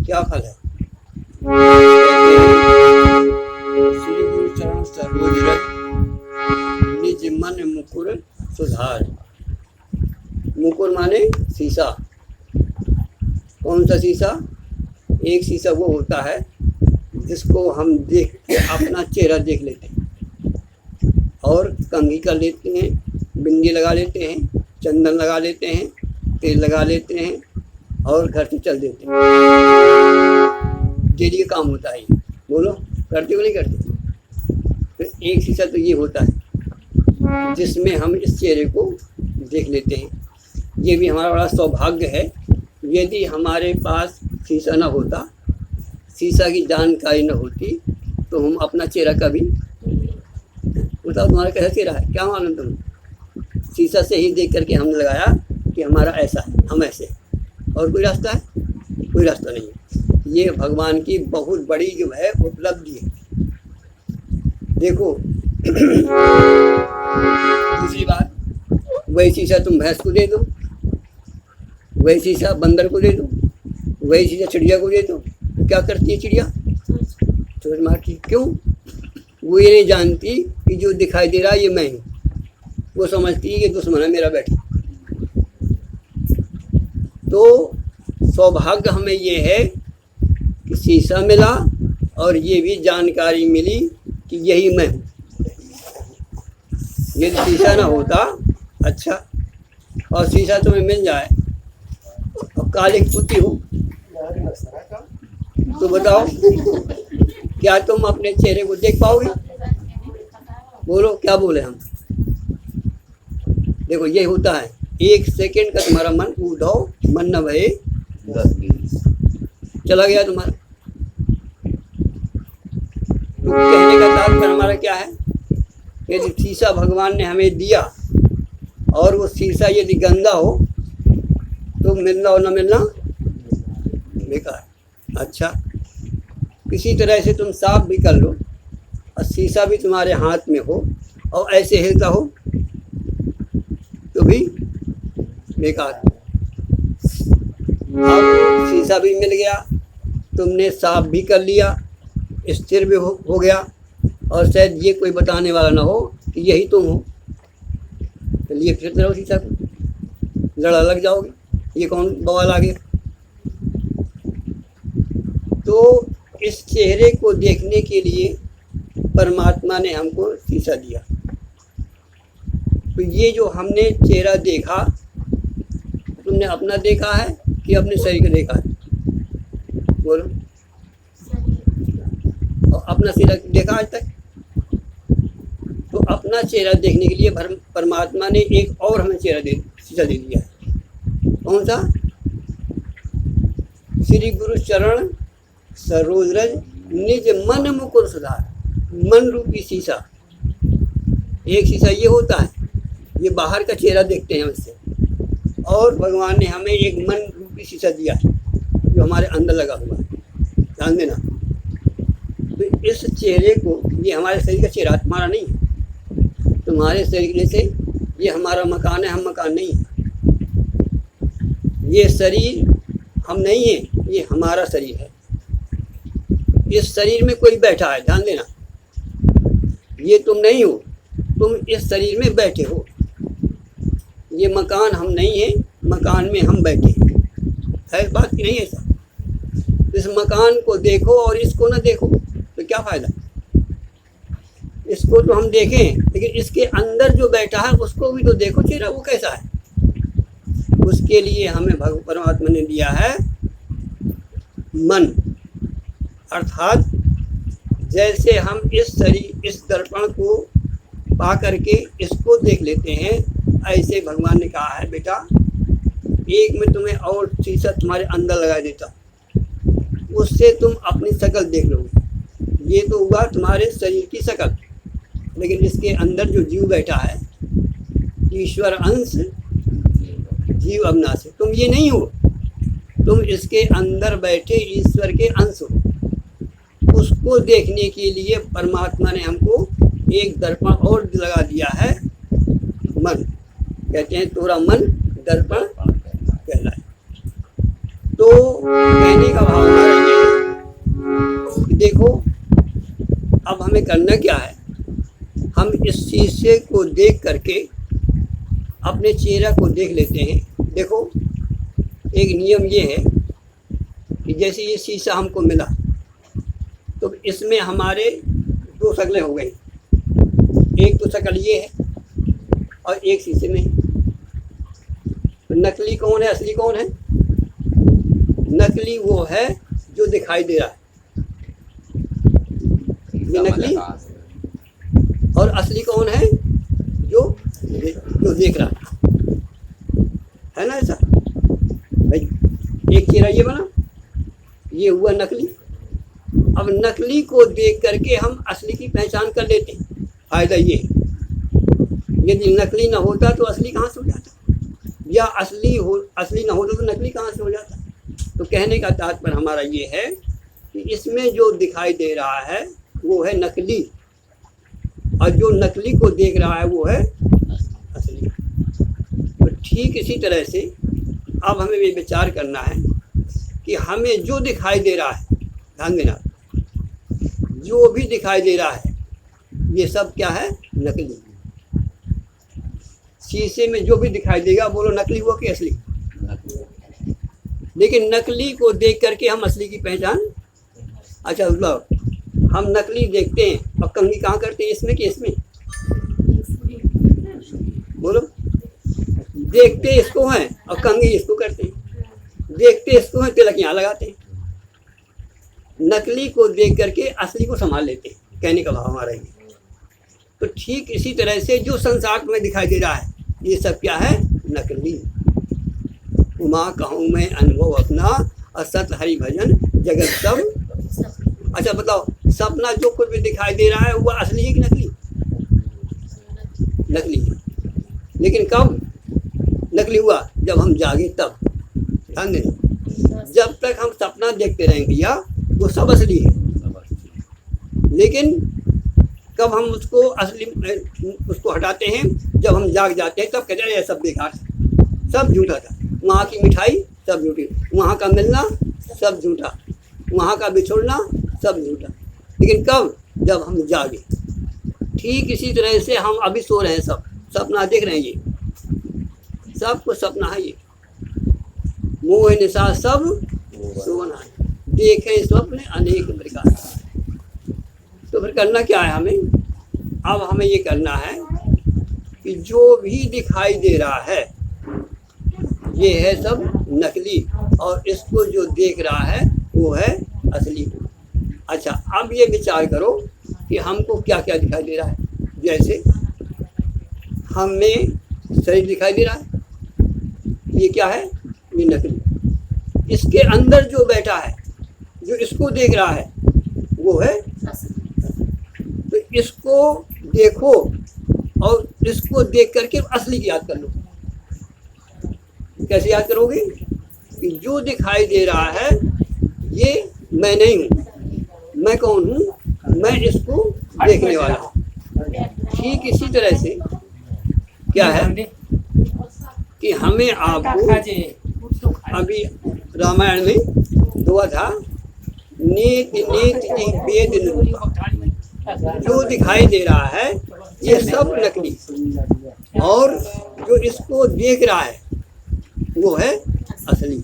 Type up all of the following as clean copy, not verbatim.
क्या फल है? श्री गुरु चरण सरोज रज निज मन मुकुर सुधार। मुकुर माने शीशा। कौन सा शीशा? एक शीशा वो होता है जिसको हम देख के अपना चेहरा देख लेते हैं और कंघी कर लेते हैं, बिंदी लगा लेते हैं, चंदन लगा लेते हैं, तेल लगा लेते हैं और घर से चल देते हैं। डेली का काम होता है ये। बोलो, करते हो नहीं करते? तो एक शीशा तो ये होता है जिसमें हम इस चेहरे को देख लेते हैं। ये भी हमारा बड़ा सौभाग्य है। यदि हमारे पास शीशा ना होता, शीशा की जानकारी न होती, तो हम अपना चेहरा कभी बताओ तुम्हारा कैसा चेहरा है, क्या मालूम तुम? शीशा से ही देख करके हमने लगाया कि हमारा ऐसा है, हम ऐसे। और कोई रास्ता है? कोई रास्ता नहीं है। ये भगवान की बहुत बड़ी जो है उपलब्धि है। देखो दूसरी बात, वही शीशा तुम भैंस को दे दो, वही शीशा बंदर को दे दो, वही शीशा चिड़िया को दे दो, तो क्या करती है चिड़िया? चोट मारती। क्यों? वो ये नहीं जानती कि जो दिखाई दे रहा है ये मैं हूँ। वो समझती है कि दुश्मन है मेरा बैठा। तो सौभाग्य हमें ये है कि शीशा मिला और ये भी जानकारी मिली कि यही मैं हूँ। यदि शीशा ना होता, अच्छा, और शीशा तुम्हें मिल जाए और काली पुती हो तो बताओ क्या तुम अपने चेहरे को देख पाओगे? बोलो, क्या बोले हम? देखो ये होता है, एक सेकंड का तुम्हारा मन उठाओ, मन न भये 10-20 चला गया तुम्हारा। तो कहने का तात्पर्य हमारा क्या है? यदि शीशा भगवान ने हमें दिया और वो शीशा यदि गंदा हो तो मिलना और न मिलना बेकार। अच्छा, किसी तरह से तुम साफ भी कर लो और शीशा भी तुम्हारे हाथ में हो और ऐसे हिलता हो तो भी बेकार। अब शीशा भी मिल गया, तुमने साफ भी कर लिया, स्थिर भी हो गया और शायद ये कोई बताने वाला ना हो कि यही तुम हो, तो लिए फिर रहो शीशा को, लड़ा लग जाओगे, ये कौन बवाल आ गया? तो इस चेहरे को देखने के लिए परमात्मा ने हमको शीशा दिया। तो ये जो हमने चेहरा देखा, तुमने अपना देखा है कि अपने शरीर को देखा है? बोलो, और अपना चेहरा देखा आज तक? तो अपना चेहरा देखने के लिए परमात्मा ने एक और हमें शीशा दे दिया है। कौन सा? श्री गुरु चरण सरोज रज निज मन मुकुर सुधार। मन रूपी शीशा। एक शीशा ये होता है, ये बाहर का चेहरा देखते हैं उससे, और भगवान ने हमें एक मन रूपी शीशा दिया है जो हमारे अंदर लगा हुआ है। ध्यान देना। तो इस चेहरे को, ये हमारे शरीर का चेहरा, तुम्हारा नहीं है। तुम्हारे शरीर से ये हमारा मकान है, हम मकान नहीं है। ये शरीर हम नहीं है, ये हमारा शरीर है। इस शरीर में कोई बैठा है, ध्यान देना। ये तुम नहीं हो, तुम इस शरीर में बैठे हो। ये मकान हम नहीं है, मकान में हम बैठे हैं। है बात कि नहीं? ऐसा इस मकान को देखो और इसको ना देखो तो क्या फ़ायदा? इसको तो हम देखें, लेकिन इसके अंदर जो बैठा है उसको भी तो देखो, चेहरा वो कैसा है। उसके लिए हमें परमात्मा ने दिया है मन। अर्थात जैसे हम इस शरीर, इस दर्पण को पा करके इसको देख लेते हैं, ऐसे भगवान ने कहा है बेटा एक में तुम्हें और शीशा तुम्हारे अंदर लगा देता, उससे तुम अपनी शक्ल देख लोगे। ये तो हुआ तुम्हारे शरीर की शक्ल, लेकिन इसके अंदर जो जीव बैठा है, ईश्वर अंश जीव अविनाशी, तुम ये नहीं हो, तुम इसके अंदर बैठे ईश्वर के अंश हो। उसको देखने के लिए परमात्मा ने हमको एक दर्पण और लगा दिया है, मन। कहते हैं तोरा मन दर्पण कहलाए। तो कहने का भाव हमारा ये है कि देखो अब हमें करना क्या है, हम इस शीशे को देख करके अपने चेहरा को देख लेते हैं। देखो एक नियम ये है कि जैसे ये शीशा हमको मिला तो इसमें हमारे दो शक्लें हो गई, एक तो शक्ल ये है और एक शीशे में। तो नकली कौन है, असली कौन है? नकली वो है जो दिखाई दे रहा है, ये नकली। और असली कौन है? जो देख रहा है ना। ऐसा भाई एक चेहरा ये बना, ये हुआ नकली। अब नकली को देख करके हम असली की पहचान कर लेते हैं। फायदा ये है, यदि नकली ना होता तो असली कहाँ से हो जाता, या असली ना होता तो नकली कहाँ से हो जाता। तो कहने का तात्पर्य हमारा ये है कि इसमें जो दिखाई दे रहा है वो है नकली, और जो नकली को देख रहा है वो है असली। तो ठीक इसी तरह से अब हमें ये विचार करना है कि हमें जो दिखाई दे रहा है, ध्यान देना, जो भी दिखाई दे रहा है ये सब क्या है? नकली। शीशे में जो भी दिखाई देगा बोलो नकली हुआ कि असली? लेकिन नकली को देख करके हम असली की पहचान, अच्छा लो हम नकली देखते हैं और कंघी कहाँ करते हैं, इसमें कि इसमें? बोलो, देखते इसको हैं और कंघी इसको करते हैं, देखते इसको हैं तिलक यहाँ लगाते हैं। नकली को देख करके असली को संभाल लेते हैं, कहने का भाव हमारा ये। तो ठीक इसी तरह से जो संसार में दिखाई दे रहा है ये सब क्या है? नकली। उमा कहूँ मैं अनुभव अपना, असत हरि भजन जगत सब। अच्छा बताओ, सपना जो कुछ भी दिखाई दे रहा है वो असली है कि नकली? नकली है। लेकिन कब नकली हुआ? जब हम जागे तब। ध्यान देना, जब तक हम सपना देखते रहेंगे या वो सब असली है, लेकिन कब हम उसको असली उसको हटाते हैं? जब हम जाग जाते हैं तब कहते हैं ये सब बेकार, सब झूठा था। वहाँ की मिठाई सब झूठी, वहाँ का मिलना सब झूठा, वहाँ का बिछुड़ना सब झूठा। लेकिन कब? जब हम जागे। ठीक इसी तरह से हम अभी सो रहे हैं, सब सपना देख रहे हैं, ये सब कुछ सपना है। ये मोह निशा सब सोना, देखें स्वप्न अनेक प्रकार। तो फिर करना क्या है हमें? अब हमें ये करना है कि जो भी दिखाई दे रहा है ये है सब नकली, और इसको जो देख रहा है वो है असली। अच्छा अब ये विचार करो कि हमको क्या क्या दिखाई दे रहा है। जैसे हमें शरीर दिखाई दे रहा है, ये क्या है? ये नकली। इसके अंदर जो बैठा है, जो इसको देख रहा है वो है। तो इसको देखो और इसको देख करके असली की याद कर लो। कैसे याद करोगे? कि जो दिखाई दे रहा है ये मैं नहीं हूँ। मैं कौन हूँ? मैं इसको देखने वाला हूँ। ठीक इसी तरह से क्या है कि हमें आपको अभी रामायण में दुआ था, नीत नीत वेद, जो दिखाई दे रहा है ये सब नकली, और जो इसको देख रहा है वो है असली।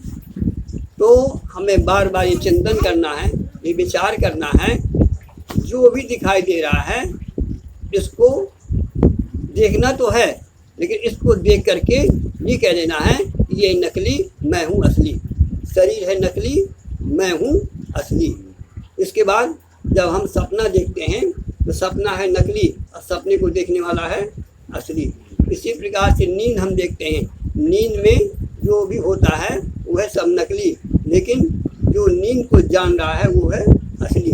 तो हमें बार बार ये चिंतन करना है, ये विचार करना है, जो भी दिखाई दे रहा है इसको देखना तो है, लेकिन इसको देख करके ये कह देना है ये नकली, मैं हूँ असली। शरीर है नकली, मैं हूँ असली। इसके बाद जब हम सपना देखते हैं तो सपना है नकली और सपने को देखने वाला है असली। इसी प्रकार से नींद हम देखते हैं, नींद में जो भी होता है वो है सब नकली, लेकिन जो नींद को जान रहा है वो है असली।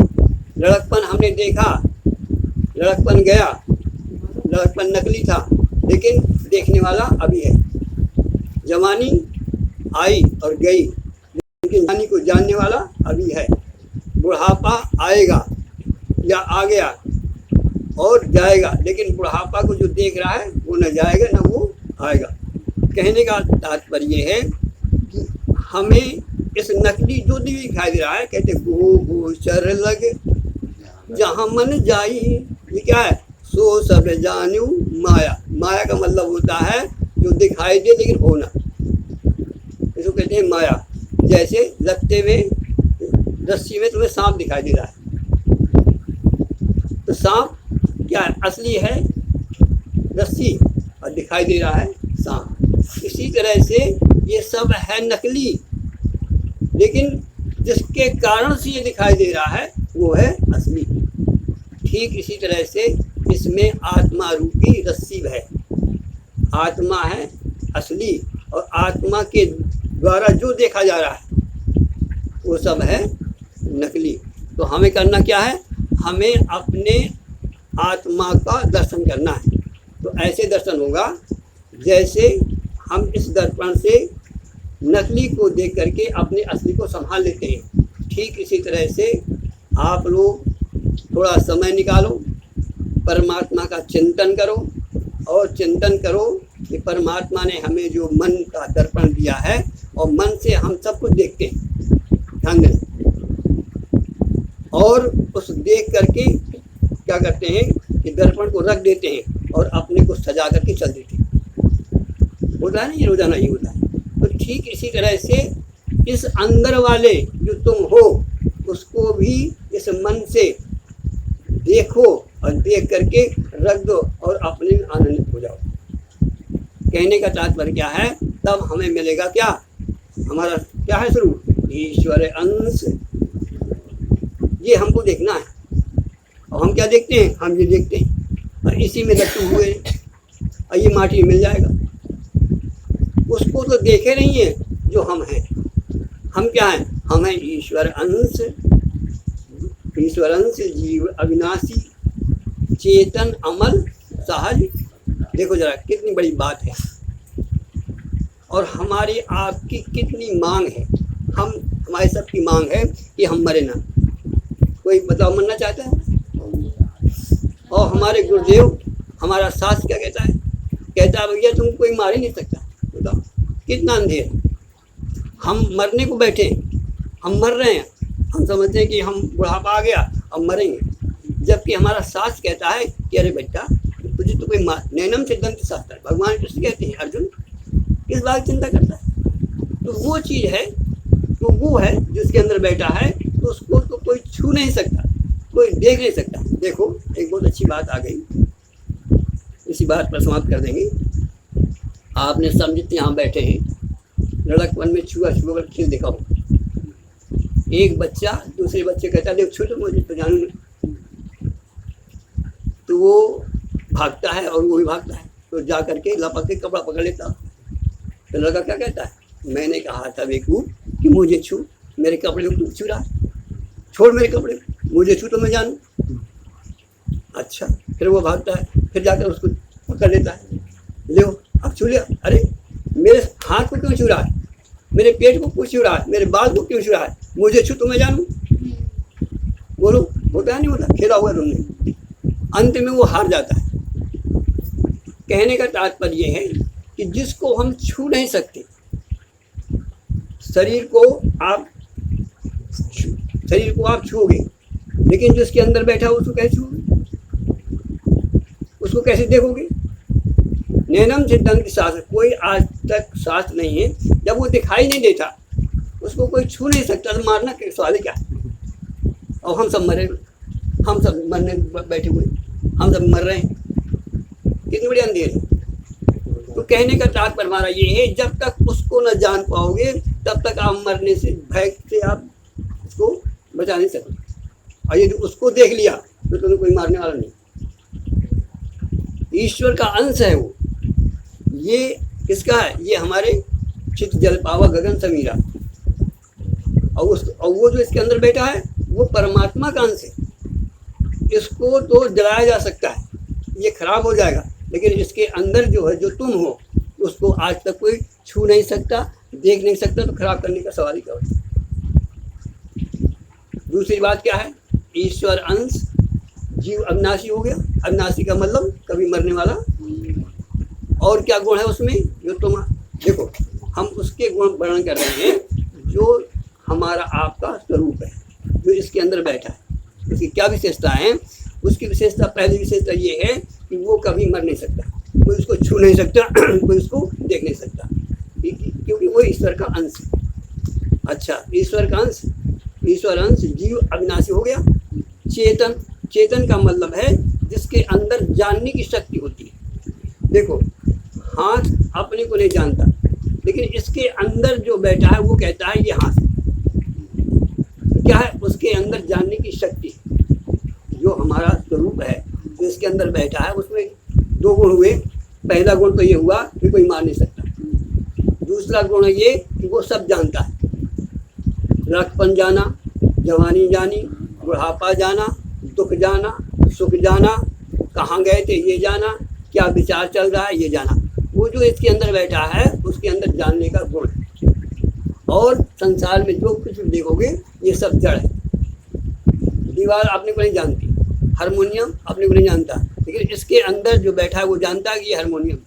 लड़कपन हमने देखा, लड़कपन गया, लड़कपन नकली था, लेकिन देखने वाला अभी है। जवानी आई और गई, लेकिन जवानी को जानने वाला अभी है। बुढ़ापा आएगा या आ गया और जाएगा, लेकिन बुढ़ापा को जो देख रहा है वो न जाएगा न वो आएगा। कहने का तात्पर्य है कि हमें इस नकली जो भी दिखाई दे रहा है, कहते गो गोचर लगे जहाँ मन जाई, ये क्या है? सो सब जानू माया। माया का मतलब होता है जो दिखाई दे लेकिन होना, इसको कहते हैं माया। जैसे लगते हुए रस्सी में तुम्हें सांप दिखाई दे रहा है, तो सांप क्या है? असली है रस्सी और दिखाई दे रहा है सांप। इसी तरह से ये सब है नकली, लेकिन जिसके कारण से ये दिखाई दे रहा है वो है असली। ठीक इसी तरह से इसमें आत्मा रूपी रस्सी है। आत्मा है असली और आत्मा के द्वारा जो देखा जा रहा है वो सब है नकली। तो हमें करना क्या है? हमें अपने आत्मा का दर्शन करना है। तो ऐसे दर्शन होगा जैसे हम इस दर्पण से नकली को देख करके अपने असली को संभाल लेते हैं। ठीक इसी तरह से आप लोग थोड़ा समय निकालो, परमात्मा का चिंतन करो और चिंतन करो कि परमात्मा ने हमें जो मन का दर्पण दिया है और मन से हम सब कुछ देखते हैं, ध्यान दें। और उस देख करके क्या करते हैं कि दर्पण को रख देते हैं और अपने को सजा करके चल देते हैं। होता है ना, ये रोजाना ही होता है। तो ठीक इसी तरह से इस अंदर वाले जो तुम हो उसको भी इस मन से देखो और देख करके रख दो और अपने आनंदित हो जाओ। कहने का तात्पर्य क्या है? तब हमें मिलेगा क्या? हमारा क्या है स्वरूप? ईश्वर अंश। ये हमको देखना है। और हम क्या देखते हैं? हम ये देखते हैं और इसी में लट्टू हुए और ये माटी मिल जाएगा। उसको तो देखे नहीं है जो हम हैं। हम क्या हैं? हम हैं ईश्वर अंश। ईश्वर अंश जीव अविनाशी चेतन अमल सहज। देखो जरा कितनी बड़ी बात है और हमारी आपकी कितनी मांग है। हमारे सब की मांग है कि हम मरे ना। कोई बताओ मरना चाहता है? और हमारे गुरुदेव, हमारा शास्त्र क्या कहता है? कहता है भैया तुम कोई मार ही नहीं सकता। बताओ कितना अंधेर। हम मरने को बैठे, हम मर रहे हैं, हम समझते हैं कि हम बुढ़ापा आ गया अब मरेंगे, जबकि हमारा शास्त्र कहता है कि अरे बेटा तुझे तो कोई मार। नैनम सिद्धांत शास्त्र, भगवान कृष्ण कहते हैं अर्जुन किस बात की चिंता करता है? तो वो चीज़ है, तो वो है जिसके अंदर बैठा है, तो उसको तो कोई छू नहीं सकता, कोई देख नहीं सकता। देखो एक बहुत अच्छी बात आ गई, इसी बात पर समाप्त कर देंगे। आपने सब जितने यहाँ बैठे हैं लड़कपन में छुआ छुआ कर खेल देखा हो। एक बच्चा दूसरे बच्चे कहता है देख छू तो मुझे तो जानू नहीं, तो वो भागता है और वो भी भागता है, तो जा करके लपक के कपड़ा पकड़ लेता। तो लड़का क्या कहता है? मैंने कहा था बेवकूफ कि मुझे छू, मेरे कपड़े को छू रहा है, छोड़ मेरे कपड़े, मुझे छू तो मैं जानूँ। अच्छा, फिर वो भागता है, फिर जाकर उसको पकड़ लेता है, ले अब छू लिया। अरे मेरे हाथ को क्यों छू रहा है? मेरे पेट को क्यों छू रहा है? मेरे बाल को क्यों छू रहा है? मुझे छू तो मैं जानूँ। बोलो होता है नहीं होता? खेला हुआ तुमने। अंत में वो हार जाता है। कहने का तात्पर्य है कि जिसको हम छू नहीं सकते, शरीर को आप छूओगे, लेकिन जिसके अंदर बैठा हो उसको कैसे छूओगे? उसको कैसे देखोगे? नैनम सिद्धांत शास्त्र, कोई आज तक शास्त्र नहीं है जब वो दिखाई नहीं देता उसको कोई छू नहीं सकता, तो मारना के सवाल क्या? और हम सब मरे, हम सब मरने बैठे हुए, हम सब मर रहे हैं, कितनी बड़ी अंधेर है। तो कहने का तात्पर्य हमारा ये है, जब तक उसको न जान पाओगे तब तक आप मरने से, भय से आप उसको बचा नहीं सकते। और यदि उसको देख लिया तो तुम्हें कोई मारने वाला नहीं। ईश्वर का अंश है वो। ये किसका है? ये हमारे चित जल पावा गगन समीरा। और वो जो इसके अंदर बैठा है वो परमात्मा का अंश है। इसको तो जलाया जा सकता है, ये खराब हो जाएगा, लेकिन इसके अंदर जो है, जो तुम हो, उसको आज तक कोई छू नहीं सकता, देख नहीं सकता, तो खराब करने का सवाल ही क्या होता है। दूसरी बात क्या है, ईश्वर अंश जीव अविनाशी हो गया। अविनाशी का मतलब कभी मरने वाला। और क्या गुण है उसमें, जो तुम देखो, हम उसके गुण वर्णन कर रहे हैं जो हमारा आपका स्वरूप है, जो इसके अंदर बैठा है। इसकी क्या विशेषता है, उसकी विशेषता, पहली विशेषता ये है कि वो कभी मर नहीं सकता, कोई उसको छू नहीं सकता, कोई उसको देख नहीं सकता, क्योंकि वो ईश्वर का अंश है। अच्छा, ईश्वर का अंश, ईश्वर अंश जीव अविनाशी हो गया। चेतन, चेतन का मतलब है जिसके अंदर जानने की शक्ति होती है। देखो, हाथ अपने को नहीं जानता, लेकिन इसके अंदर जो बैठा है वो कहता है ये हाथ। क्या है, उसके अंदर जानने की शक्ति, जो हमारा स्वरूप है, जो इसके अंदर बैठा है, उसमें दो गुण हुए। पहला गुण तो ये हुआ कि कोई मार नहीं सकता। दूसरा गुण है ये कि वो सब जानता है। लड़कपन जाना, जवानी जानी, बुढ़ापा जाना, दुख जाना, सुख जाना, कहाँ गए थे ये जाना, क्या विचार चल रहा है ये जाना। वो जो इसके अंदर बैठा है उसके अंदर जानने का गुण है। और संसार में जो कुछ देखोगे ये सब जड़ है। दीवार अपने को नहीं जानती, हारमोनियम अपने को नहीं जानता, लेकिन इसके अंदर जो बैठा है वो जानता है कि ये हारमोनियम।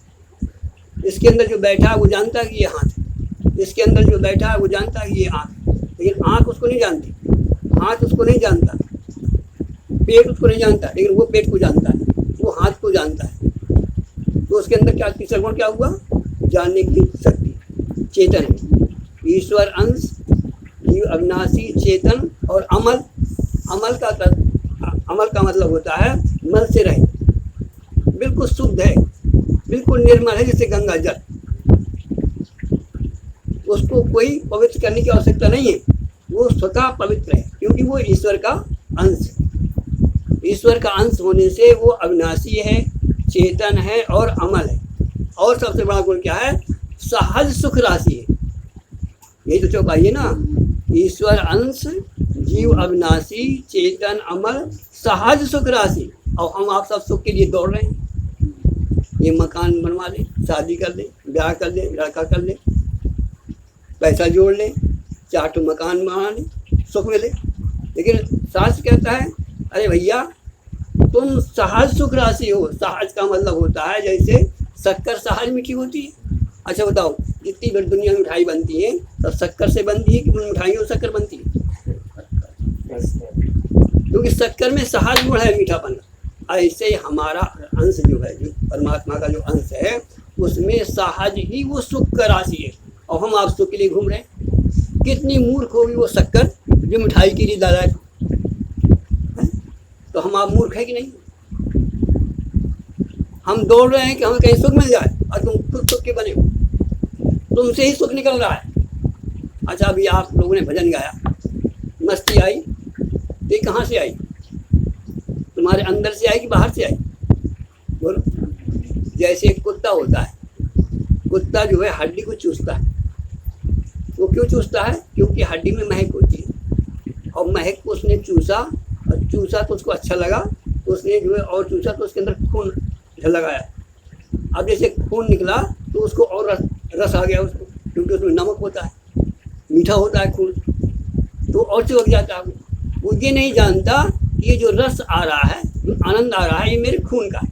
इसके अंदर जो बैठा है वो जानता है कि ये हाथ। इसके अंदर जो बैठा है वो जानता है कि ये आँख, लेकिन आँख उसको नहीं जानती, हाथ उसको नहीं जानता, पेट उसको नहीं जानता, लेकिन वो पेट को जानता है, वो हाथ को जानता है। तो उसके अंदर क्या, तीसरा गुण क्या हुआ, जानने की शक्ति, चेतन है। ईश्वर अंश जीव अविनाशी, चेतन और अमल। अमल का मतलब होता है मल से रहित, बिल्कुल शुद्ध है, बिल्कुल निर्मल है, जैसे गंगा जल। उसको कोई पवित्र करने की आवश्यकता नहीं है, वो स्वतः पवित्र है, क्योंकि वो ईश्वर का अंश है। ईश्वर का अंश होने से वो अविनाशी है, चेतन है और अमल है। और सबसे बड़ा गुण क्या है, सहज सुख राशि है। यही तो चौपाई है ना, ईश्वर अंश जीव अविनाशी, चेतन, अमल, सहज सुख राशि। और हम आप सब सुख के लिए दौड़ रहे हैं। ये मकान बनवा लें, शादी कर लें, ब्याह कर लें, लड़का कर लें, पैसा जोड़ लें, 4 ठो मकान बना लें, सुख मिले। लेकिन शास्त्र कहता है, अरे भैया तुम सहज सुख राशि हो। सहज का मतलब होता है जैसे शक्कर सहज मीठी होती है। अच्छा बताओ, जितनी बड़ी दुनिया में मिठाई बनती है सब शक्कर से बनती है कि मिठाइयों से शक्कर बनती है? क्योंकि शक्कर में सहज गुण है, मीठापन। ऐसे हमारा अंश जो है, जो परमात्मा का जो अंश है, उसमें सहज ही वो सुख का राशि है। और हम आप सुख के लिए घूम रहे हैं। कितनी मूर्ख होगी वो शक्कर जो मिठाई के लिए दादा है। तो हम आप मूर्ख है कि नहीं? हम दौड़ रहे हैं कि हमें कहीं सुख मिल जाए, और तुम खुद सुख के बने हो, तुमसे ही सुख निकल रहा है। अच्छा, अभी आप लोगों ने भजन गाया, मस्ती आई, तो ये कहाँ से आई? तुम्हारे अंदर से आई कि बाहर से आई? बोलो। जैसे एक कुत्ता होता है, कुत्ता जो है हड्डी को चूसता है। वो क्यों चूसता है? क्योंकि हड्डी में महक होती है, और महक को उसने चूसा, और चूसा तो उसको अच्छा लगा, तो उसने जो है और चूसा, तो उसके अंदर खून लगाया। अब जैसे खून निकला तो उसको और रस आ गया उसको, क्योंकि उसमें नमक होता है, मीठा होता है खून, तो और चिपक जाता है। वो ये नहीं जानता कि ये जो रस आ रहा है, जो आनंद आ रहा है, ये मेरे खून का है।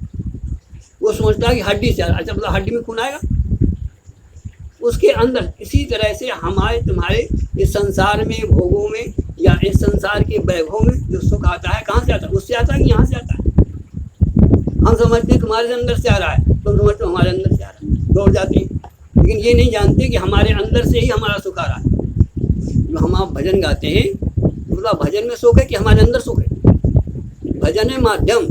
वो सोचता है कि हड्डी से आ रहा है। अच्छा, मतलब हड्डी में खून आएगा उसके अंदर। इसी तरह से हमारे तुम्हारे इस संसार में, भोगों में, या इस संसार के वैभव में जो सुख आता है, कहाँ से आता है? उससे आता है कि यहाँ से आता है? हम समझते हैं तुम्हारे अंदर से आ रहा है, तुम समझते हो हमारे अंदर से आ रहा है, दौड़ जाते हैं। लेकिन ये नहीं जानते कि हमारे अंदर से ही हमारा सुख आ रहा है। जो हम आप भजन गाते हैं, मतलब भजन में सुख है कि हमारे अंदर सुख है? भजन है माध्यम,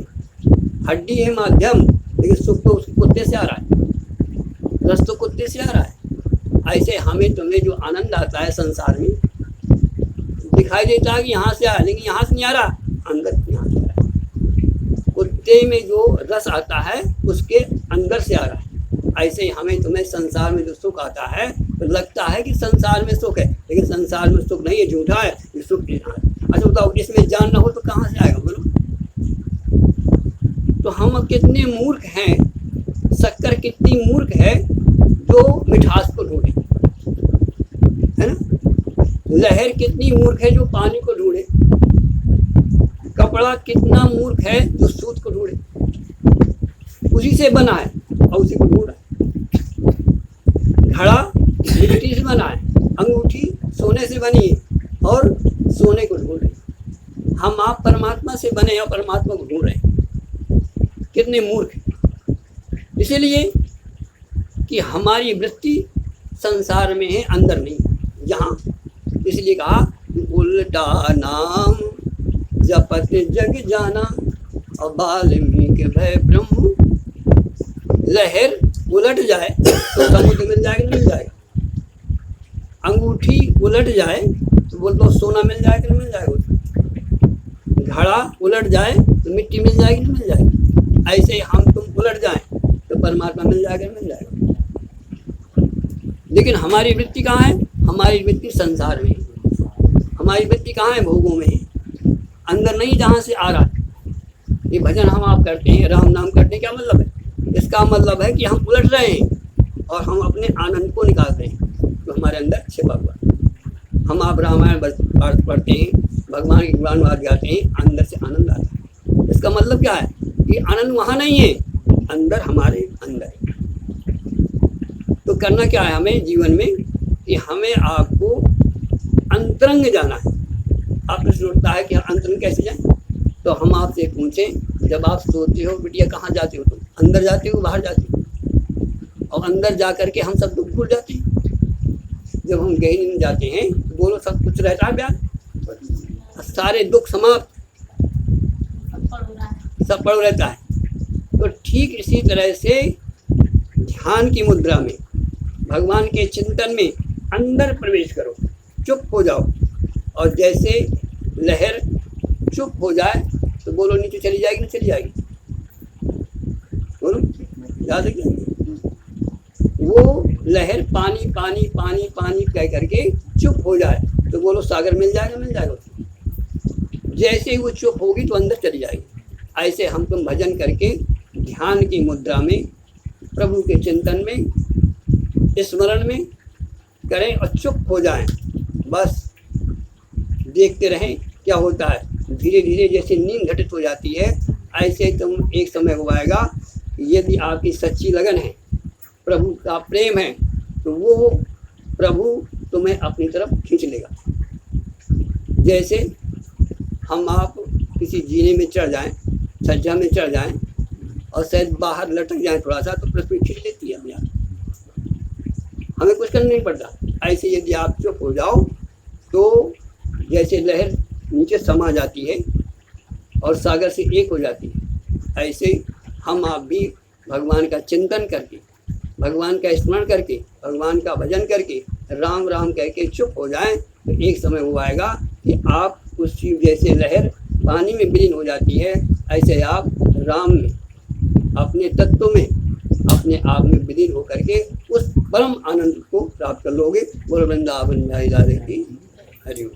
हड्डी है माध्यम, लेकिन सुख तो उस कुत्ते से आ रहा है, रस तो कुत्ते से आ रहा है। ऐसे हमें तुम्हें जो आनंद आता है संसार में, दिखाई देता है कि यहाँ से आया, लेकिन यहाँ से नहीं आ रहा, अंदर यहाँ से आ रहा है। कुत्ते में जो रस आता है उसके अंदर से आ रहा है। ऐसे ही हमें तुम्हें संसार में जो सुख आता है तो लगता है कि संसार में सुख है, लेकिन संसार में सुख नहीं है, झूठा है, ये सुख नहीं है। अच्छा बताओ, इसमें ज्ञान ना हो तो कहाँ से आएगा बोलो? तो हम कितने मूर्ख हैं, शक्कर कितनी मूर्ख है जो मिठास को ढूंढे, है ना? लहर कितनी मूर्ख है जो पानी को ढूंढे, कपड़ा कितना मूर्ख है जो सूत को ढूंढे, उसी से बना है और उसी को ढूंढ रहा है। घड़ा मिट्टी से बना है, अंगूठी सोने से बनी है और सोने को ढूंढ रहे हैं। हम आप परमात्मा से बने और परमात्मा को ढूंढ रहे हैं। कितने मूर्ख हैं। इसीलिए कि हमारी वृत्ति संसार में है, अंदर नहीं, यहाँ। इसलिए कहा उल्टा नाम जपत जग जाना और वाल्मीकि भय ब्रह्म। लहर उलट जाए तो समुद्र मिल जाएगा, नहीं मिल जाएगा? अंगूठी उलट जाए तो बोल दो सोना मिल जाएगा, नहीं मिल जाएगा? घड़ा उलट जाए तो मिट्टी मिल जाएगी, नहीं मिल जाएगी? ऐसे हम तुम उलट जाए तो परमात्मा मिल जाएगा, नहीं मिल जाएगा? लेकिन हमारी वृत्ति कहाँ है? हमारी वृत्ति संसार में है। हमारी वृत्ति कहाँ है? भोगों में है, अंदर नहीं, जहाँ से आ रहा है। ये भजन हम आप करते हैं, राम नाम करते हैं, क्या मतलब है? इसका मतलब है कि हम उलट रहे हैं और हम अपने आनंद को निकाल रहे हैं जो हमारे अंदर छिपा हुआ है। हम आप रामायण पढ़ते हैं, भगवान के गुण वाद गाते हैं, अंदर से आनंद आता है। इसका मतलब क्या है कि आनंद वहाँ नहीं है, अंदर, हमारे अंदर है। तो करना क्या है हमें जीवन में कि हमें आपको अंतरंग जाना है। आप प्रश्न उठता है कि अंतरंग कैसे जाएं? तो हम आपसे पूछें, जब आप सोते हो बिटिया कहाँ जाते हो तुम? अंदर जाते हो, बाहर जाते हो? और अंदर जा करके हम सब दुख भूल जाते हैं। जब हम गहरी नींद जाते हैं तो बोलो सब कुछ रहता है ब्याह, सारे दुख समाप्त, सब पड़ रहता है। तो ठीक इसी तरह से ध्यान की मुद्रा में, भगवान के चिंतन में अंदर प्रवेश करो, चुप हो जाओ, और जैसे लहर चुप हो जाए तो बोलो नीचे चली जाएगी, नहीं चली जाएगी? बोलो, याद है? वो लहर पानी पानी पानी पानी कह करके चुप हो जाए तो बोलो सागर मिल जाएगा, मिल जाएगा? जैसे ही वो चुप होगी तो अंदर चली जाएगी। ऐसे हम तुम भजन करके ध्यान की मुद्रा में, प्रभु के चिंतन में, स्मरण में करें और चुप हो जाएं। बस देखते रहें क्या होता है। धीरे धीरे जैसे नींद घटित हो जाती है, ऐसे तुम एक समय हो आएगा, यदि आपकी सच्ची लगन है, प्रभु का प्रेम है, तो वो प्रभु तुम्हें अपनी तरफ खींच लेगा। जैसे हम आप किसी जीने में चढ़ जाएं, छज्जा में चढ़ जाएं और शायद बाहर लटक जाएं थोड़ा सा, तो पृथ्वी खींच लेती है अपने आप, हमें कुछ करना नहीं पड़ता। ऐसे यदि आप चुप हो जाओ तो जैसे लहर नीचे समा जाती है और सागर से एक हो जाती है, ऐसे हम आप भी भगवान का चिंतन करके, भगवान का स्मरण करके, भगवान का भजन करके, राम राम कह के चुप हो जाएं तो एक समय वो आएगा कि आप उस चीज, जैसे लहर पानी में विलीन हो जाती है, ऐसे आप राम में, अपने तत्व में, अपने आप में विलीन होकर के उस परम आनंद को प्राप्त कर लोगे। बोलो वृंदावन बिहारी लाल की हरि।